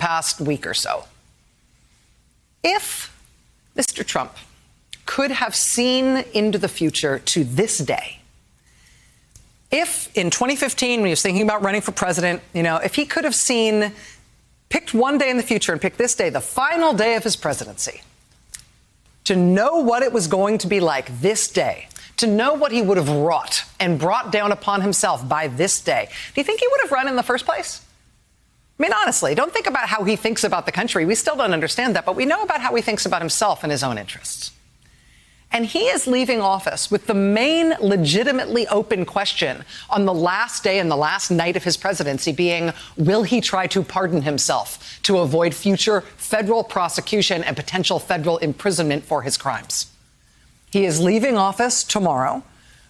past week or so. If Mr. Trump could have seen into the future to this day, if in 2015, when he was thinking about running for president, if he could have picked one day in the future and picked this day, the final day of his presidency, to know what it was going to be like this day, to know what he would have wrought and brought down upon himself by this day, do you think he would have run in the first place? I mean, honestly, don't think about how he thinks about the country. We still don't understand that, but we know about how he thinks about himself and his own interests. And he is leaving office with the main legitimately open question on the last day and the last night of his presidency being, will he try to pardon himself to avoid future federal prosecution and potential federal imprisonment for his crimes? He is leaving office tomorrow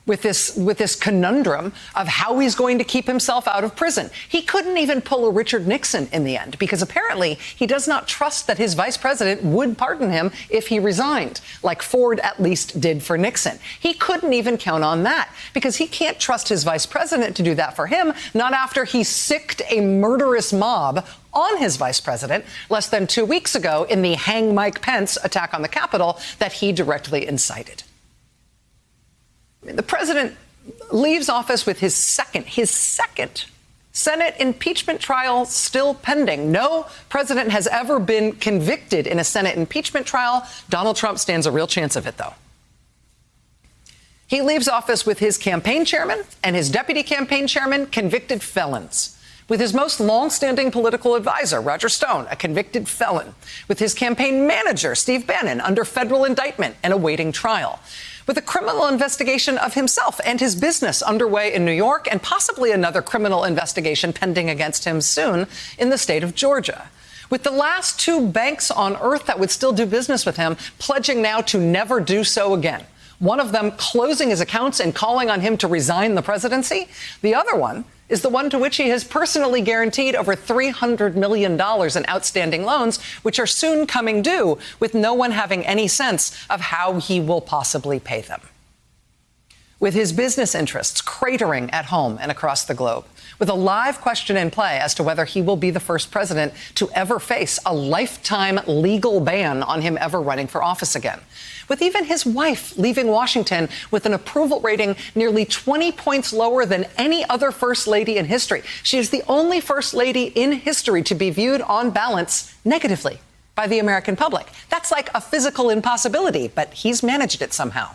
with this conundrum of how he's going to keep himself out of prison. He couldn't even pull a Richard Nixon in the end, because apparently he does not trust that his vice president would pardon him if he resigned, like Ford at least did for Nixon. He couldn't even count on that, because he can't trust his vice president to do that for him, not after he sicked a murderous mob on his vice president less than 2 weeks ago in the Hang Mike Pence attack on the Capitol that he directly incited. The president leaves office with his second Senate impeachment trial still pending. No president has ever been convicted in a Senate impeachment trial. Donald Trump stands a real chance of it, though. He leaves office with his campaign chairman and his deputy campaign chairman convicted felons, with his most long-standing political advisor, Roger Stone, a convicted felon, with his campaign manager, Steve Bannon, under federal indictment and awaiting trial, with a criminal investigation of himself and his business underway in New York, and possibly another criminal investigation pending against him soon in the state of Georgia, with the last two banks on earth that would still do business with him pledging now to never do so again. One of them closing his accounts and calling on him to resign the presidency. The other one is the one to which he has personally guaranteed over $300 million in outstanding loans, which are soon coming due, with no one having any sense of how he will possibly pay them. With his business interests cratering at home and across the globe, with a live question in play as to whether he will be the first president to ever face a lifetime legal ban on him ever running for office again, with even his wife leaving Washington with an approval rating nearly 20 points lower than any other first lady in history. She is the only first lady in history to be viewed on balance negatively by the American public. That's like a physical impossibility, but he's managed it somehow.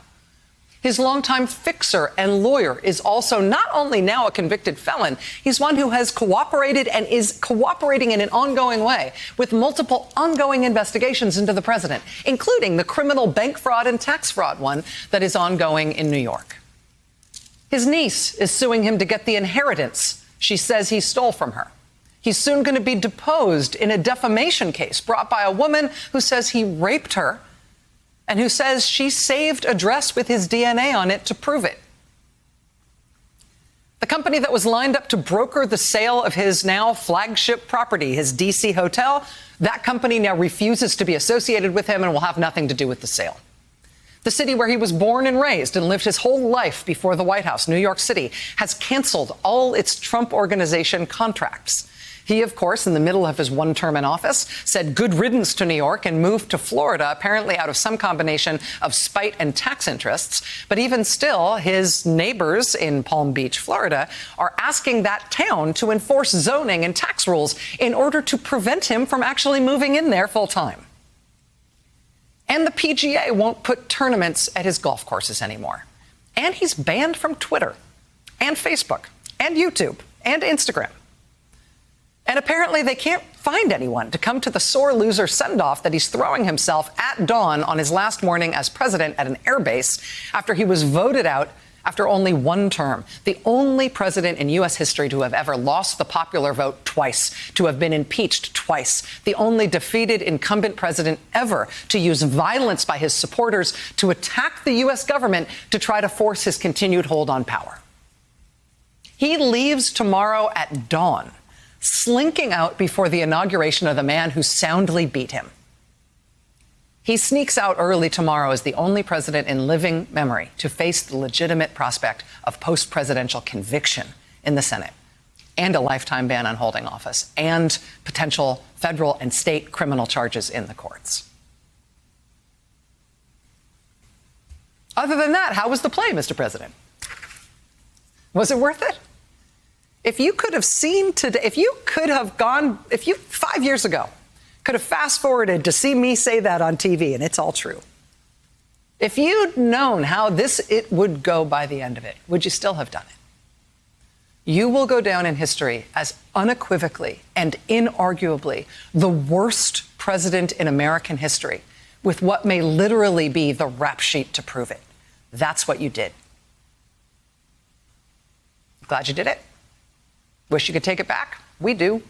His longtime fixer and lawyer is also not only now a convicted felon, he's one who has cooperated and is cooperating in an ongoing way with multiple ongoing investigations into the president, including the criminal bank fraud and tax fraud one that is ongoing in New York. His niece is suing him to get the inheritance she says he stole from her. He's soon going to be deposed in a defamation case brought by a woman who says he raped her and who says she saved a dress with his DNA on it to prove it. The company that was lined up to broker the sale of his now flagship property, his D.C. hotel, that company now refuses to be associated with him and will have nothing to do with the sale. The city where he was born and raised and lived his whole life before the White House, New York City, has canceled all its Trump Organization contracts. He, of course, in the middle of his one term in office, said good riddance to New York and moved to Florida, apparently out of some combination of spite and tax interests. But even still, his neighbors in Palm Beach, Florida, are asking that town to enforce zoning and tax rules in order to prevent him from actually moving in there full time. And the PGA won't put tournaments at his golf courses anymore. And he's banned from Twitter and Facebook and YouTube and Instagram. And apparently they can't find anyone to come to the sore loser send-off that he's throwing himself at dawn on his last morning as president at an airbase after he was voted out after only one term. The only president in U.S. history to have ever lost the popular vote twice, to have been impeached twice. The only defeated incumbent president ever to use violence by his supporters to attack the U.S. government to try to force his continued hold on power. He leaves tomorrow at dawn, slinking out before the inauguration of the man who soundly beat him. He sneaks out early tomorrow as the only president in living memory to face the legitimate prospect of post-presidential conviction in the Senate. and a lifetime ban on holding office and potential federal and state criminal charges in the courts. Other than that, how was the play, Mr. President? Was it worth it? If you could have seen today, if you 5 years ago could have fast forwarded to see me say that on TV, and it's all true. If you'd known how it would go by the end of it, would you still have done it? You will go down in history as unequivocally and inarguably the worst president in American history, with what may literally be the rap sheet to prove it. That's what you did. Glad you did it. Wish you could take it back. We do.